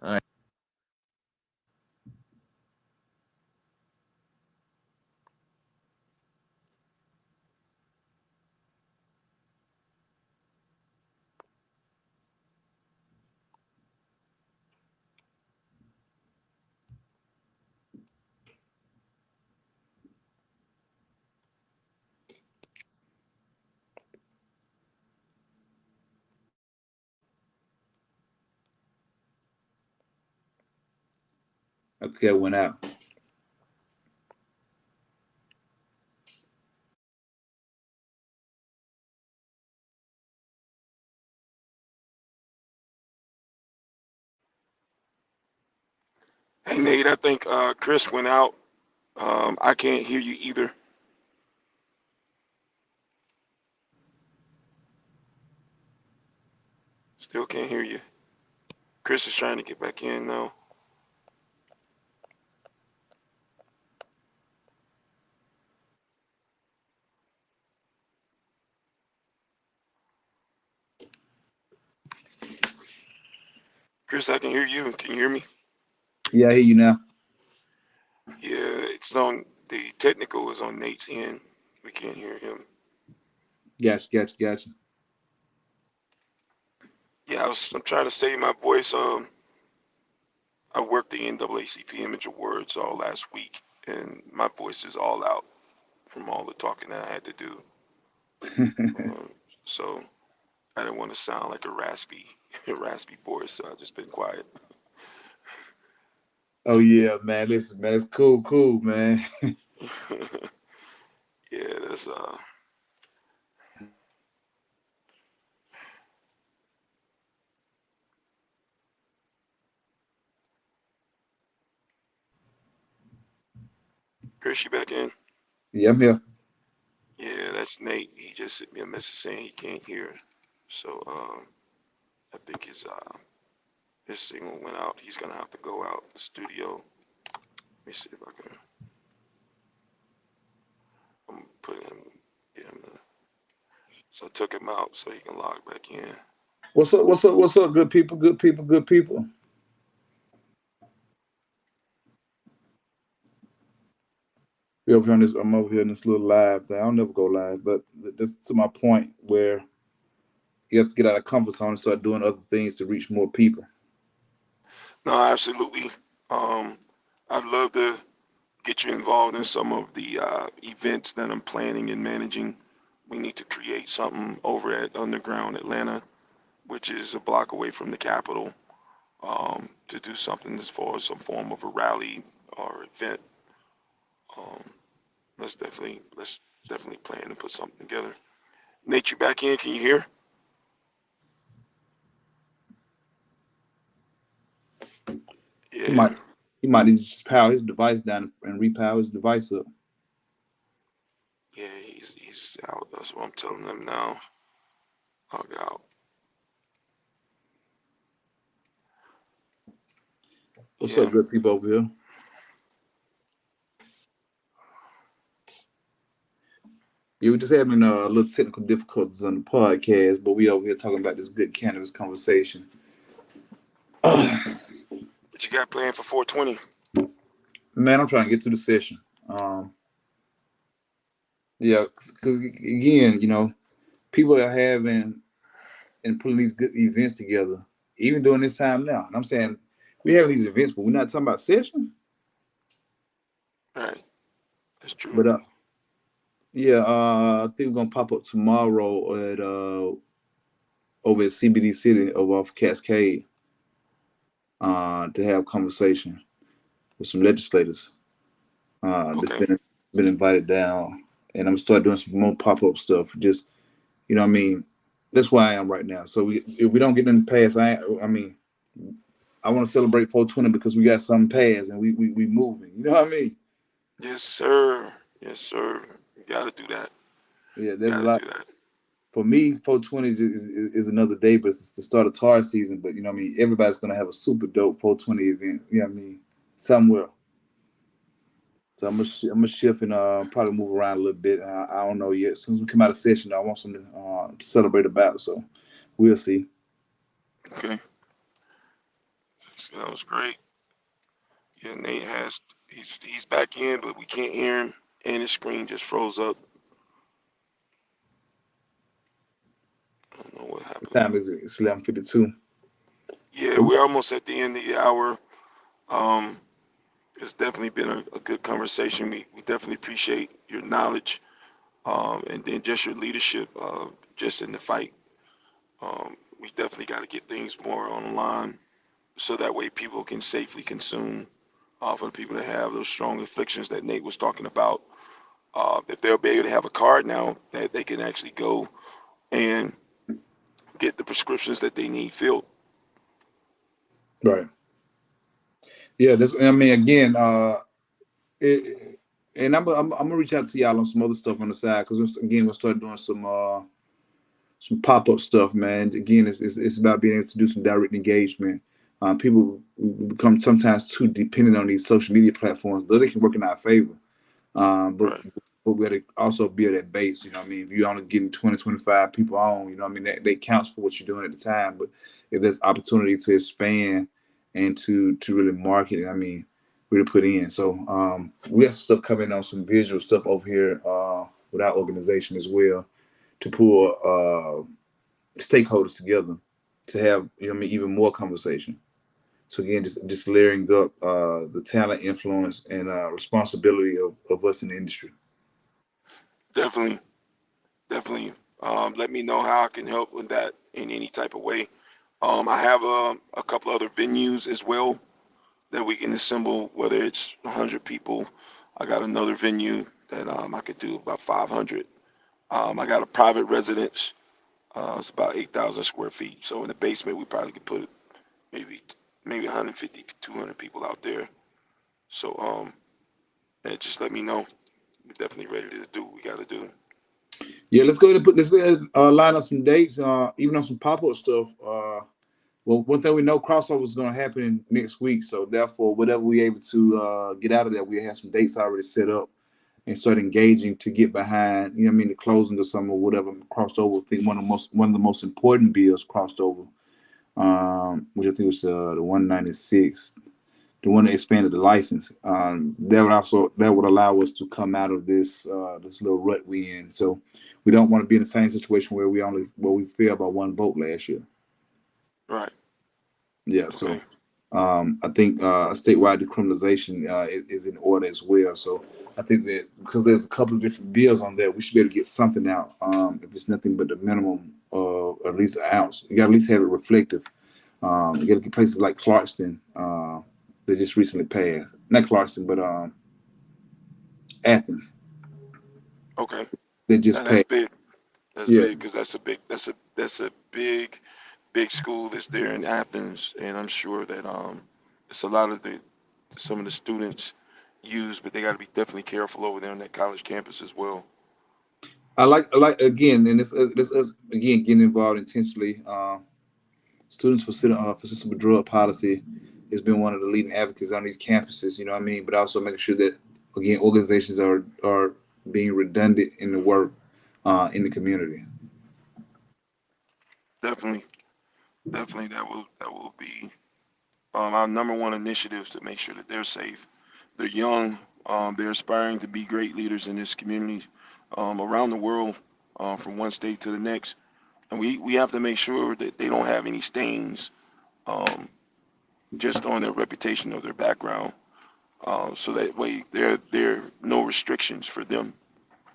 All right. I think that went out. Hey Nate, I think Chris went out. I can't hear you either. Still can't hear you. Chris is trying to get back in now. Chris, I can hear you. Can you hear me? Yeah, I hear you now. Yeah, it's on the technical is on Nate's end. We can't hear him. Gotcha. Yeah, I'm trying to save my voice. I worked the NAACP Image Awards all last week, and my voice is all out from all the talking that I had to do. So I didn't want to sound like a raspy voice, so I've just been quiet. Oh yeah, man. Listen, man, it's cool, man. Yeah, that's Chris, you back in? Yeah, I'm here. Yeah, that's Nate. He just sent me a message saying he can't hear. So I think his signal went out. He's gonna have to go out the studio. Let me see if I can. I'm putting him. Yeah, so I took him out so he can log back in. What's up, good people? I'm over here in this little live thing. I'll never go live, but that's to my point where you have to get out of comfort zone and start doing other things to reach more people. No, absolutely. I'd love to get you involved in some of the events that I'm planning and managing. We need to create something over at Underground Atlanta, which is a block away from the Capitol, to do something as far as some form of a rally or event. Um, let's definitely plan and put something together. Nate, you back in? Can you hear? Yeah. He might need to just power his device down and repower his device up. Yeah, he's out. That's what I'm telling them now. Log out. What's up, good people over here? Yeah, we just having a little technical difficulties on the podcast, but we over here talking about this good cannabis conversation. What you got planned for 420? Man, I'm trying to get through the session. Yeah, because again, you know, people are having and putting these good events together, even during this time now. And I'm saying we having these events, but we're not talking about session. Right, that's true. But I think we're gonna pop up tomorrow at over at CBD City over off Cascade to have a conversation with some legislators. That's been invited down, and I'm gonna start doing some more pop-up stuff. Just you know what I mean. That's where I am right now. So if we don't get in the past, I mean, I want to celebrate 420 because we got something past and we moving. You know what I mean? Yes, sir. Yes, sir. You gotta do that. Yeah, there's a Gotta lot. do that. For me, 420 is another day, but it's the start of tar season. But you know what I mean? Everybody's gonna have a super dope 420 event. You know what I mean? Somewhere. So I'm gonna shift and probably move around a little bit. I don't know yet. As soon as we come out of session, I want something to celebrate about. So we'll see. Okay. So that was great. Yeah, Nate has he's back in, but we can't hear him, and his screen just froze up. I don't know what The happened. time is it's 11:52. Yeah, we're almost at the end of the hour. Um, it's definitely been a good conversation. We definitely appreciate your knowledge, and then just your leadership, just in the fight. We definitely got to get things more on the line so that way people can safely consume. For the people that have those strong afflictions that Nate was talking about, if they'll be able to have a card now that they can actually go and get the prescriptions that they need filled. Right. Yeah. That's. I mean, again, and I'm gonna reach out to y'all on some other stuff on the side because again we'll start doing some pop up stuff, man. Again, it's about being able to do some direct engagement. People become sometimes too dependent on these social media platforms, though they can work in our favor. But Right. we got to also build that base. You know what I mean? If you're only getting 20, 25 people on, you know what I mean? That counts for what you're doing at the time. But if there's opportunity to expand and to really market it, I mean, really put in. So we have some stuff coming on, some visual stuff over here with our organization as well to pull stakeholders together to have you know what I mean even more conversation. So again, just layering up the talent, influence, and responsibility of us in the industry. Definitely, definitely. Let me know how I can help with that in any type of way. I have a couple other venues as well that we can assemble, whether it's 100 people. I got another venue that I could do about 500. I got a private residence. It's about 8,000 square feet. So in the basement, we probably could put maybe maybe 150, 200 people out there. So and just let me know. We're definitely ready to do what we got to do. Yeah, let's go ahead and put this line up some dates, even on some pop up stuff. Well, one thing we know, crossover is going to happen next week. So therefore, whatever we able to get out of that, we have some dates already set up and start engaging to get behind. You know what I mean? The closing of some or whatever crossed over. I think one of the most important bills crossed over, which I think was the 196, the one that expanded the license. That would allow us to come out of this little rut we in. So we don't want to be in the same situation where we failed by one vote last year. Right. Yeah, so Okay. I think statewide decriminalization is in order as well. So I think that because there's a couple of different bills on there, we should be able to get something out. If it's nothing but the minimum of at least an ounce, you got to at least have it reflective. You got to get places like Clarkston that just recently passed. Not Clarkston, but Athens Okay. that just That's passed. big. That's Yeah, big because that's a big school that's there in Athens, and I'm sure that it's a lot of the some of the students use, but they got to be definitely careful over there on that college campus as well. I like again, and this us again getting involved intentionally. Students for System Drug Policy has been one of the leading advocates on these campuses. You know what I mean? But also making sure that again organizations are being redundant in the work in the community. Definitely, definitely that will be our number one initiative to make sure that they're safe. They're young. They're aspiring to be great leaders in this community around the world, from one state to the next. And we have to make sure that they don't have any stains um, just on their reputation or their background. So that way there are no restrictions for them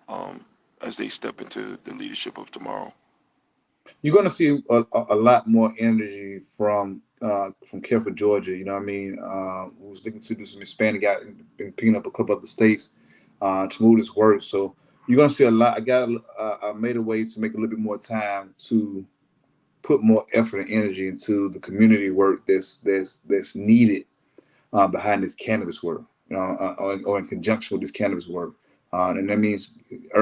um, as they step into the leadership of tomorrow. You're going to see a lot more energy from Careful Georgia. You know what I mean? We was looking to do some expanding out and picking up a couple other states to move this work. So you're gonna see a lot. I made a way to make a little bit more time to put more effort and energy into the community work that's needed behind this cannabis work, or in conjunction with this cannabis work. And that means a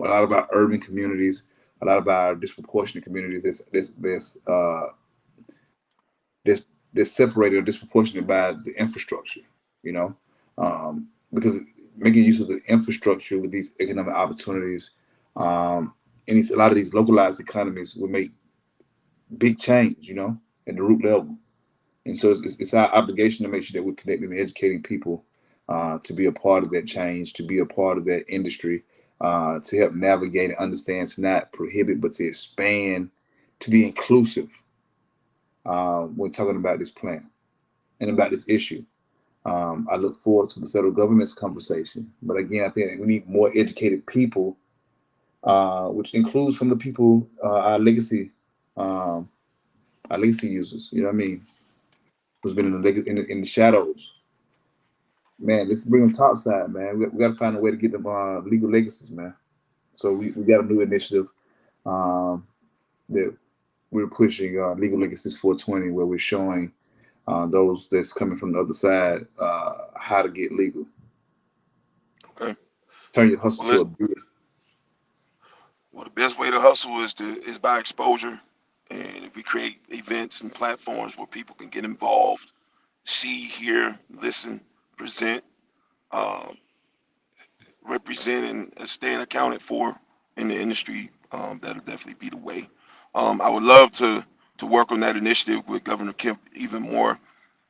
lot of our urban communities, a lot of our disproportionate communities that's that's separated or disproportionate by the infrastructure, you know, because making use of the infrastructure with these economic opportunities, and a lot of these localized economies will make big change, at the root level. And so it's our obligation to make sure that we're connecting and educating people to be a part of that change, to be a part of that industry, to help navigate and understand, to not prohibit, but to expand, to be inclusive when talking about this plan and about this issue. I look forward to the federal government's conversation. But again, I think we need more educated people, which includes some of the people, our legacy users, you know what I mean, who's been in the shadows. Man, let's bring them topside, man. We got to find a way to get them legal legacies, man. So we got a new initiative that we're pushing, Legal Legacies 420, where we're showing those that's coming from the other side how to get legal. Okay. Turn your hustle Well, to let's a bid. Well, the best way to hustle is by exposure, and if we create events and platforms where people can get involved, see, hear, listen, present, uh, represent, and stand accounted for in the industry, that'll definitely be the way. I would love to work on that initiative with Governor Kemp even more,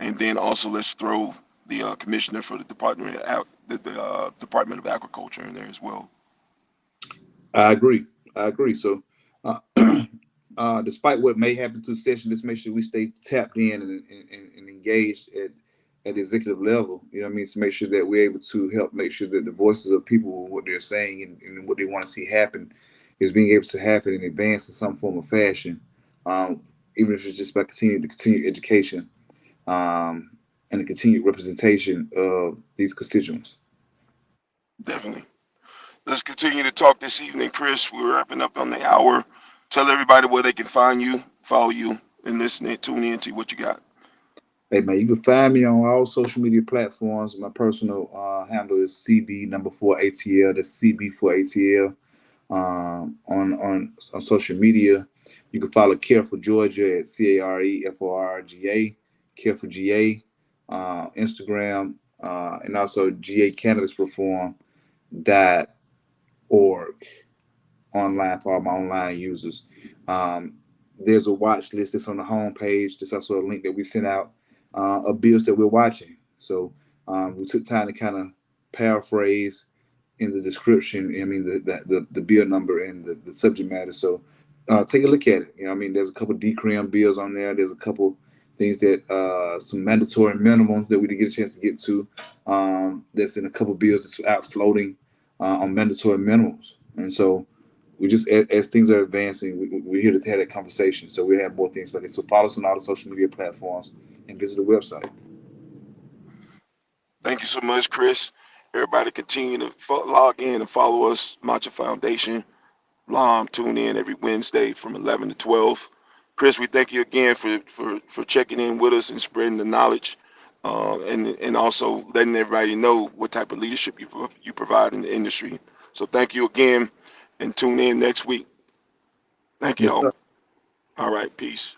and then also let's throw the commissioner for the Department of Agriculture in there as well. I agree. I agree. So, uh, despite what may happen through session, let's make sure we stay tapped in and engaged at the executive level. You know what I mean? To make sure that we're able to help make sure that the voices of people, what they're saying and what they want to see happen, is being able to happen and advance in some form of fashion. Um, Even if it's just by continued education and the continued representation of these constituents. Definitely. Let's continue to talk this evening, Chris. We're wrapping up on the hour. Tell everybody where they can find you, follow you, and listen and tune in to what you got. Hey man, you can find me on all social media platforms. My personal handle is CB number 4 ATL. That's CB 4 ATL. On social media, you can follow Care for Georgia at CAREFORGA, Care for GA, Instagram, and also GA Cannabis Reform .org online for all my online users. Um, there's a watch list that's on the homepage. There's also a link that we sent out of bills that we're watching. So we took time to kind of paraphrase in the description. I mean, the bill number and the subject matter. So take a look at it. There's a couple decrim bills on there. There's a couple things that some mandatory minimums that we didn't get a chance to get to. That's in a couple bills that's out floating on mandatory minimums. And so we just as things are advancing, we're here to have that conversation. So we have more things like this. So follow us on all the social media platforms and visit the website. Thank you so much, Chris. Everybody continue to log in and follow us, Matcha Foundation. Tune in every Wednesday from 11 to 12. Chris, we thank you again for checking in with us and spreading the knowledge, and also letting everybody know what type of leadership you provide in the industry. So thank you again, and tune in next week. Thank you Yes, all. sir. All right, peace.